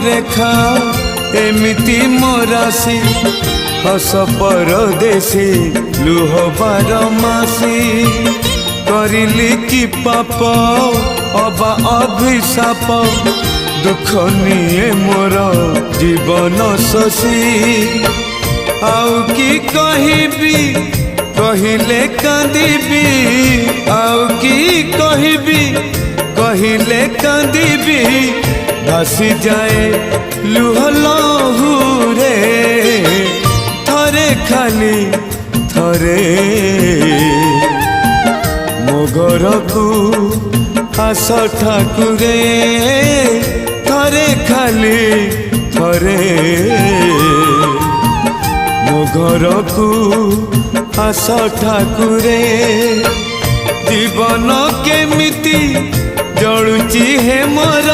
रेखा एमिति मोरासी हस परदेसी लुह बारमासी करिली कि पाप अबा अभिशाप दुख निये मोर जीवन शशी आउ कि कहबी कहिले कांदिबी आउ कि कहबी कहिले कांदिबी भासी जाए लुह लहुरे थरे खाली थरे मो घर को आस ठाकुरे थरे खाली थरे मो घर को आस ठाकुरे जीवन केमिति जलुची हे मोर